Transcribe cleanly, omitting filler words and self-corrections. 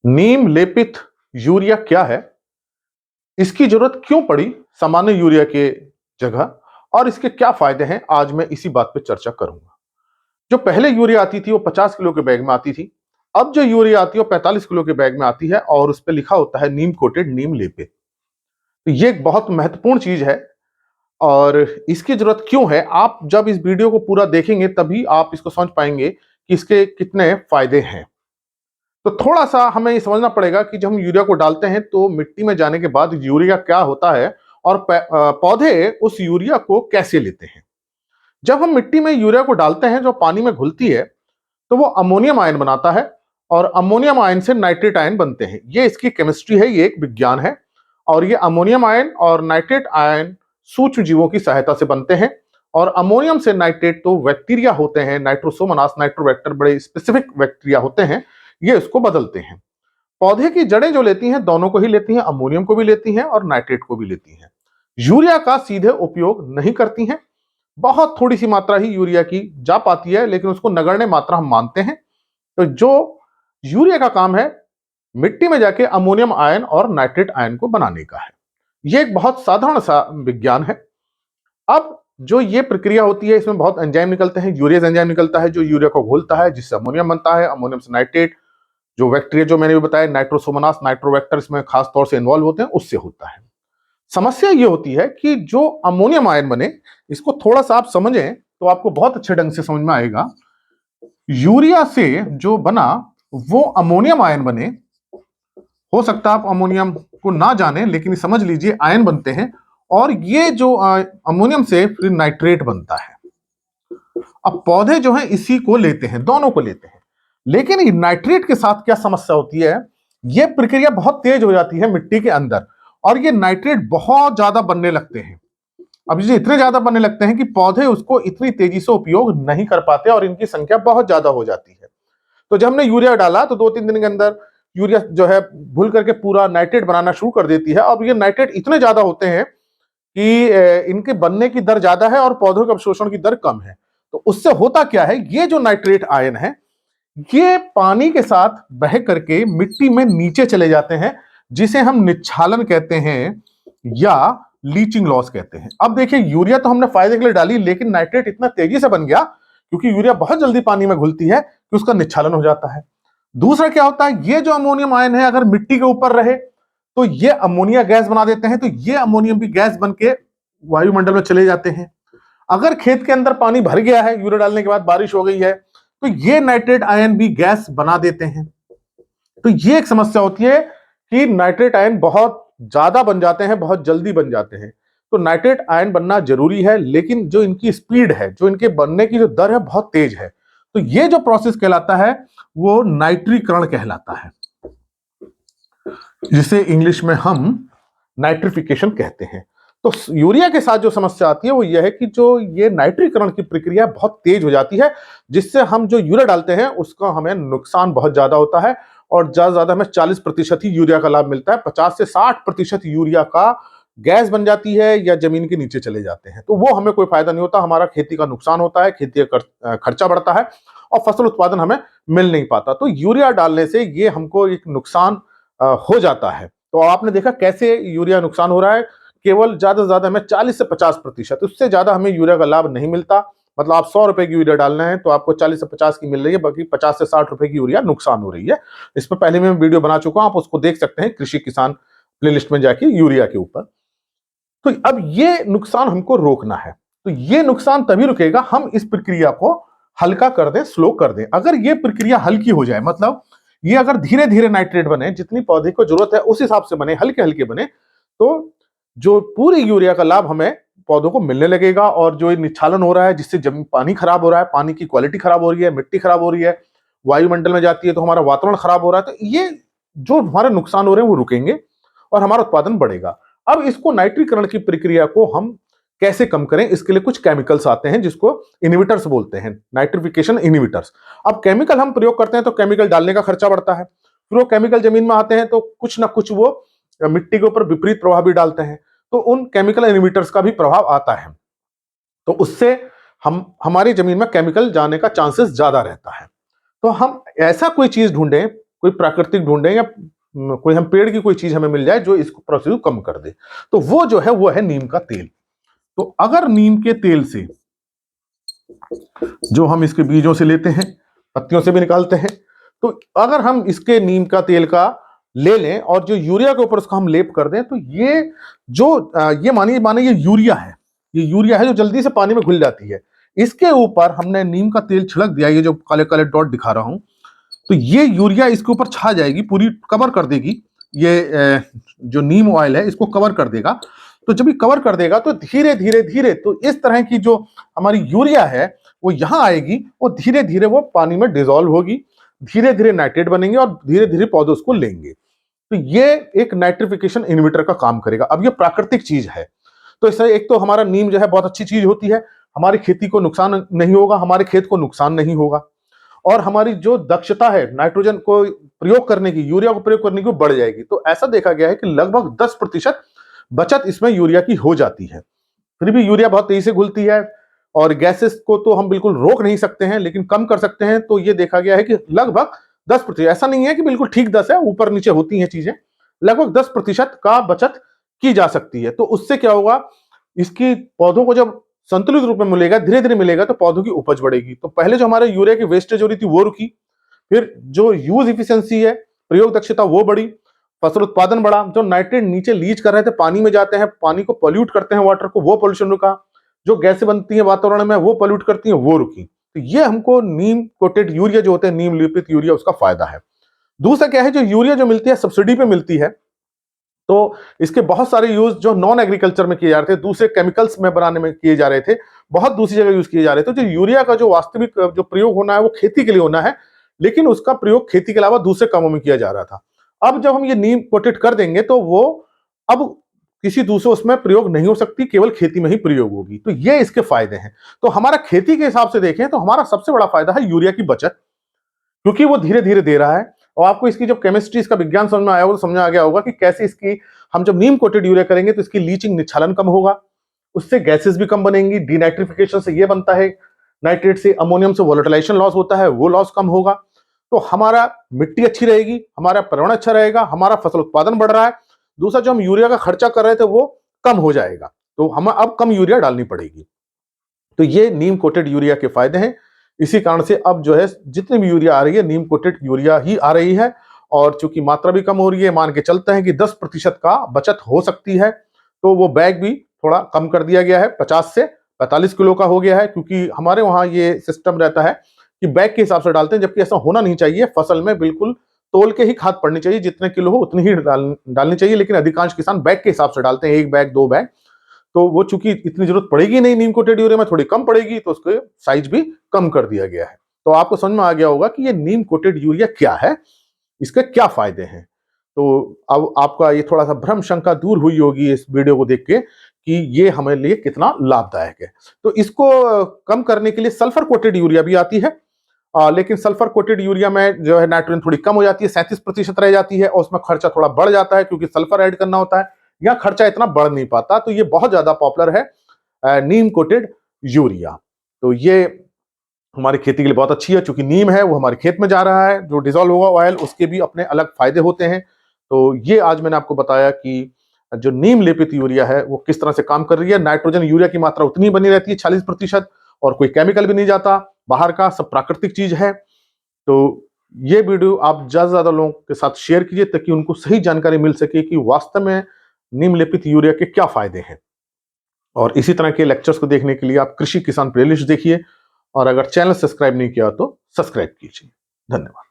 नीम लेपित यूरिया क्या है? इसकी जरूरत क्यों पड़ी सामान्य यूरिया के जगह और इसके क्या फायदे हैं? आज मैं इसी बात पे चर्चा करूंगा। जो पहले यूरिया आती थी वो 50 किलो के बैग में आती थी। अब जो यूरिया आती है वो 45 किलो के बैग में आती है और उस पे लिखा होता है नीम कोटेड नीम लेपित। तो ये एक बहुत महत्वपूर्ण चीज है और इसकी जरूरत क्यों है? आप जब इस वीडियो को पूरा देखेंगे तभी आप इसको समझ पाएंगे कि इसके कितने फायदे हैं। तो थोड़ा-सा हमें ये समझना पड़ेगा कि जब हम यूरिया को डालते हैं तो मिट्टी में जाने के बाद यूरिया क्या होता है और पौधे उस यूरिया को कैसे लेते हैं। जब हम मिट्टी में यूरिया को डालते हैं जो पानी में घुलती है तो वो अमोनियम आयन बनाता है और अमोनियम आयन से नाइट्रेट आयन बनते हैं। ये इसकी केमिस्ट्री है, ये एक विज्ञान है और ये अमोनियम आयन और नाइट्रेट आयन सूक्ष्म जीवों की सहायता से बनते हैं और अमोनियम से नाइट्रेट तो बैक्टीरिया होते हैं, नाइट्रोसोमोनास नाइट्रोबैक्टर बड़े स्पेसिफिक बैक्टीरिया होते हैं, ये इसको बदलते हैं। पौधे की जड़ें जो लेती हैं दोनों को ही लेती हैं, अमोनियम को भी लेती हैं और नाइट्रेट को भी लेती हैं। यूरिया का सीधे उपयोग नहीं करती हैं। बहुत थोड़ी सी मात्रा ही यूरिया की जा पाती है लेकिन उसको नगण्य मात्रा हम मानते हैं। तो जो यूरिया का काम है मिट्टी में जाके अमोनियम आयन और नाइट्रेट आयन को बनाने का है। यह एक बहुत साधारण सा विज्ञान है। अब जो ये प्रक्रिया होती है इसमें बहुत एंजाइम निकलते हैं। यूरिया एंजाइम निकलता है जो यूरिया को घोलता है जिससे अमोनियम बनता है, अमोनियम से नाइट्रेट, जो बैक्टीरिया जो मैंने भी बताया नाइट्रोसोमोनास नाइट्रोबैक्टर इसमें खास तौर से इन्वॉल्व होते हैं, उससे होता है। समस्या ये होती है कि जो अमोनियम आयन बने, इसको थोड़ा सा आप समझें तो आपको बहुत अच्छे ढंग से समझ में आएगा। यूरिया से जो बना वो अमोनियम आयन बने, हो सकता है आप अमोनियम को ना जाने लेकिन समझ लीजिए आयन बनते हैं और ये जो अमोनियम से फिर नाइट्रेट बनता है। अब पौधे जो हैं इसी को लेते हैं, दोनों को लेते हैं, लेकिन नाइट्रेट के साथ क्या समस्या होती है? यह प्रक्रिया बहुत तेज हो जाती है मिट्टी के अंदर और ये नाइट्रेट बहुत ज्यादा बनने लगते हैं। अब ये इतने ज्यादा बनने लगते हैं कि पौधे उसको इतनी तेजी से उपयोग नहीं कर पाते और इनकी संख्या बहुत ज्यादा हो जाती है। तो जब हमने यूरिया डाला तो 2-3 दिन के अंदर यूरिया जो है भूल करके पूरा नाइट्रेट बनाना शुरू कर देती है। अब ये नाइट्रेट इतने ज्यादा होते हैं कि इनके बनने की दर ज्यादा है और पौधों के अवशोषण की दर कम है। तो उससे होता क्या है, ये जो नाइट्रेट आयन है ये पानी के साथ बह करके मिट्टी में नीचे चले जाते हैं जिसे हम निच्छालन कहते हैं या लीचिंग लॉस कहते हैं। अब देखिए यूरिया तो हमने फायदे के लिए डाली लेकिन नाइट्रेट इतना तेजी से बन गया क्योंकि यूरिया बहुत जल्दी पानी में घुलती है कि उसका निच्छालन हो जाता है। दूसरा क्या होता है, ये जो अमोनियम आयन है अगर मिट्टी के ऊपर रहे तो ये अमोनिया गैस बना देते हैं, तो ये अमोनियम भी गैस बन के वायुमंडल में चले जाते हैं। अगर खेत के अंदर पानी भर गया है, यूरिया डालने के बाद बारिश हो गई है, तो ये नाइट्रेट आयन भी गैस बना देते हैं। तो ये एक समस्या होती है कि नाइट्रेट आयन बहुत ज्यादा बन जाते हैं, बहुत जल्दी बन जाते हैं। तो नाइट्रेट आयन बनना जरूरी है लेकिन जो इनकी स्पीड है, जो इनके बनने की जो दर है बहुत तेज है। तो ये जो प्रोसेस कहलाता है वो नाइट्रीकरण कहलाता है, जिसे इंग्लिश में हम नाइट्रिफिकेशन कहते हैं। तो यूरिया के साथ जो समस्या आती है वो यह है कि जो ये नाइट्रीकरण की प्रक्रिया बहुत तेज हो जाती है जिससे हम जो यूरिया डालते हैं उसका हमें नुकसान बहुत ज्यादा होता है और ज्यादा हमें 40% ही यूरिया का लाभ मिलता है। 50 से 60% यूरिया का गैस बन जाती है या जमीन के नीचे चले जाते हैं, तो वो हमें कोई फायदा नहीं होता। हमारा खेती का नुकसान होता है, खेती का खर्चा बढ़ता है और फसल उत्पादन हमें मिल नहीं पाता। तो यूरिया डालने से ये हमको एक नुकसान हो जाता है। तो आपने देखा कैसे यूरिया नुकसान हो रहा है, केवल ज्यादा से ज्यादा हमें 40 से 50%, उससे ज्यादा हमें यूरिया का लाभ नहीं मिलता। मतलब आप 100 रुपए की यूरिया डालना है तो आपको 40 से 50 की मिल रही है, बाकी 50 से 60 रुपए की यूरिया नुकसान हो रही है। इस पर पहले मैं वीडियो बना चुका हूं, आप उसको देख सकते हैं कृषि किसान प्लेलिस्ट में जाके यूरिया के ऊपर। तो अब ये नुकसान हमको रोकना है। तो ये नुकसान तभी रुकेगा हम इस प्रक्रिया को हल्का कर दें, स्लो कर दें। अगर ये प्रक्रिया हल्की हो जाए, मतलब ये अगर धीरे धीरे नाइट्रेट बने, जितनी पौधे को जरूरत है उस हिसाब से बने, हल्के हल्के बने, तो जो पूरी यूरिया का लाभ हमें पौधों को मिलने लगेगा। और जो निच्छालन हो रहा है जिससे जमीन पानी खराब हो रहा है, पानी की क्वालिटी खराब हो रही है, मिट्टी खराब हो रही है, वायुमंडल में जाती है तो हमारा वातावरण खराब हो रहा है, तो ये जो हमारे नुकसान हो रहे हैं वो रुकेंगे और हमारा उत्पादन बढ़ेगा। अब इसको नाइट्रीकरण की प्रक्रिया को हम कैसे कम करें, इसके लिए कुछ केमिकल्स आते हैं जिसको इनहिबिटर्स बोलते हैं, नाइट्रिफिकेशन इनहिबिटर्स। अब केमिकल हम प्रयोग करते हैं तो केमिकल डालने का खर्चा बढ़ता है, फिर वो केमिकल जमीन में आते हैं तो कुछ ना कुछ वो मिट्टी के ऊपर विपरीत प्रभाव भी डालते हैं, तो उन केमिकल इनहिबिटर्स का भी प्रभाव आता है। तो उससे हम हमारी जमीन में केमिकल जाने का चांसेस ज्यादा रहता है। तो हम ऐसा कोई चीज ढूंढें, कोई प्राकृतिक ढूंढें या कोई हम पेड़ की कोई चीज हमें मिल जाए जो इसको प्रोसेस को कम कर दे, तो वो जो है वो है नीम का तेल। तो अगर नीम के तेल से जो हम इसके बीजों से लेते हैं, पत्तियों से भी निकालते हैं, तो अगर हम इसके नीम का तेल का ले लें और जो यूरिया के ऊपर उसका हम लेप कर दें, तो ये जो ये मानिए ये यूरिया है, ये यूरिया है जो जल्दी से पानी में घुल जाती है। इसके ऊपर हमने नीम का तेल छिड़क दिया, ये जो काले काले डॉट दिखा रहा हूं, तो ये यूरिया इसके ऊपर छा जाएगी, पूरी कवर कर देगी। ये जो नीम ऑयल है इसको कवर कर देगा। तो जब ये कवर कर देगा तो धीरे धीरे धीरे तो इस तरह की जो हमारी यूरिया है वो यहां आएगी, वो धीरे धीरे वो पानी में डिसॉल्व होगी, धीरे धीरे नाइट्रेट बनेंगे और धीरे धीरे पौधे उसको लेंगे। तो ये एक नाइट्रिफिकेशन इनहिबिटर का काम करेगा। अब ये प्राकृतिक चीज है, तो इससे एक तो हमारा नीम जो है बहुत अच्छी चीज होती है, हमारी खेती को नुकसान नहीं होगा, हमारे खेत को नुकसान नहीं होगा, और हमारी जो दक्षता है नाइट्रोजन को प्रयोग करने की, यूरिया को प्रयोग करने की, बढ़ जाएगी। तो ऐसा देखा गया है कि लगभग 10% बचत इसमें यूरिया की हो जाती है। फिर भी यूरिया बहुत तेजी से घुलती है और गैसेस को तो हम बिल्कुल रोक नहीं सकते हैं, लेकिन कम कर सकते हैं। तो ये देखा गया है कि लगभग 10%, ऐसा नहीं है कि बिल्कुल ठीक 10 है, ऊपर नीचे होती हैं चीजें, लगभग 10% का बचत की जा सकती है। तो उससे क्या होगा, इसकी पौधों को जब संतुलित रूप में मिलेगा, धीरे धीरे मिलेगा, तो पौधों की उपज बढ़ेगी। तो पहले जो हमारे यूरिया की वेस्टेज हो रही थी वो रुकी, फिर जो यूज इफिशियंसी है, प्रयोग दक्षता वो बढ़ी, फसल उत्पादन बढ़ा, जो नाइट्रेट नीचे लीच कर रहे थे पानी में जाते हैं, पानी को पॉल्यूट करते हैं, वाटर को, वो पॉल्यूशन रुका, जो गैसें बनती हैं वातावरण में वो पॉल्यूट करती हैं वो रुकी। तो ये हमको नीम कोटेड यूरिया जो होते हैं, नीम लेपित यूरिया, उसका फायदा है। दूसरा क्या है, जो यूरिया जो मिलती है सब्सिडी पे मिलती है, तो इसके बहुत सारे यूज जो नॉन एग्रीकल्चर में किए जा रहे थे, दूसरे केमिकल्स में बनाने में किए जा रहे थे, बहुत दूसरी जगह यूज किए जा रहे थे। तो यूरिया का जो वास्तविक जो प्रयोग होना है वो खेती के लिए होना है, लेकिन उसका प्रयोग खेती के अलावा दूसरे कामों में किया जा रहा था। अब जब हम ये नीम कोटेड कर देंगे तो वो अब किसी दूसरे उसमें प्रयोग नहीं हो सकती, केवल खेती में ही प्रयोग होगी। तो ये इसके फायदे हैं। तो हमारा खेती के हिसाब से देखें तो हमारा सबसे बड़ा फायदा है यूरिया की बचत, क्योंकि वो धीरे धीरे दे रहा है। और आपको इसकी जब केमिस्ट्री, इसका विज्ञान समझ में आया होगा तो समझ आ गया होगा कि कैसे इसकी हम जब नीम कोटेड यूरिया करेंगे तो इसकी लीचिंग, निच्छालन कम होगा, उससे गैसेस भी कम बनेंगी। डीनाइट्रिफिकेशन से ये बनता है, नाइट्रेट से अमोनियम से वोलेटिलाइजेशन लॉस होता है, वो लॉस कम होगा। तो हमारा मिट्टी अच्छी रहेगी, हमारा पर्यावरण अच्छा रहेगा, हमारा फसल उत्पादन बढ़ रहा है। दूसरा, जो हम यूरिया का खर्चा कर रहे थे वो कम हो जाएगा, तो हमें अब कम यूरिया डालनी पड़ेगी। तो ये नीम कोटेड यूरिया के फायदे हैं। इसी कारण से अब जो है जितनी भी यूरिया आ रही है, नीम कोटेड यूरिया ही आ रही है। और चूंकि मात्रा भी कम हो रही है, मान के चलते हैं कि 10% का बचत हो सकती है। तो वो बैग भी थोड़ा कम कर दिया गया है, 50 से 45 किलो का हो गया है, क्योंकि हमारे वहां ये सिस्टम रहता है कि बैग के हिसाब से डालते हैं, जबकि ऐसा होना नहीं चाहिए। फसल में बिल्कुल तोल के ही खाद पड़नी चाहिए, जितने किलो हो उतनी ही डालनी चाहिए, लेकिन अधिकांश किसान बैग के हिसाब से डालते हैं, 1 बैग 2 बैग। तो वो चूंकि इतनी जरूरत पड़ेगी नहीं नीम कोटेड यूरिया में, थोड़ी कम पड़ेगी, तो उसके साइज भी कम कर दिया गया है। तो आपको समझ में आ गया होगा कि ये नीम कोटेड यूरिया क्या है, इसके क्या फायदे हैं। तो अब आपका ये थोड़ा सा भ्रम शंका दूर हुई होगी इस वीडियो को देख के कि ये हमारे लिए कितना लाभदायक है। तो इसको कम करने के लिए सल्फर कोटेड यूरिया भी आती है, लेकिन सल्फर कोटेड यूरिया में जो है नाइट्रोजन थोड़ी कम हो जाती है, 37% रह जाती है, और उसमें खर्चा थोड़ा बढ़ जाता है क्योंकि सल्फर ऐड करना होता है। यहाँ खर्चा इतना बढ़ नहीं पाता। तो ये बहुत ज्यादा पॉपुलर है नीम कोटेड यूरिया। तो ये हमारी खेती के लिए बहुत अच्छी है, क्योंकि नीम है वो हमारे खेत में जा रहा है, जो डिसॉल्व होगा ऑयल, उसके भी अपने अलग फायदे होते हैं। तो ये आज मैंने आपको बताया कि जो नीम लेपित यूरिया है वो किस तरह से काम कर रही है। नाइट्रोजन यूरिया की मात्रा उतनी बनी रहती है 40%, और कोई केमिकल भी नहीं जाता बाहर का, सब प्राकृतिक चीज है। तो ये वीडियो आप ज्यादा से ज्यादा लोगों के साथ शेयर कीजिए, ताकि उनको सही जानकारी मिल सके कि वास्तव में नीम लेपित यूरिया के क्या फायदे हैं। और इसी तरह के लेक्चर्स को देखने के लिए आप कृषि किसान प्लेलिस्ट देखिए, और अगर चैनल सब्सक्राइब नहीं किया तो सब्सक्राइब कीजिए। धन्यवाद।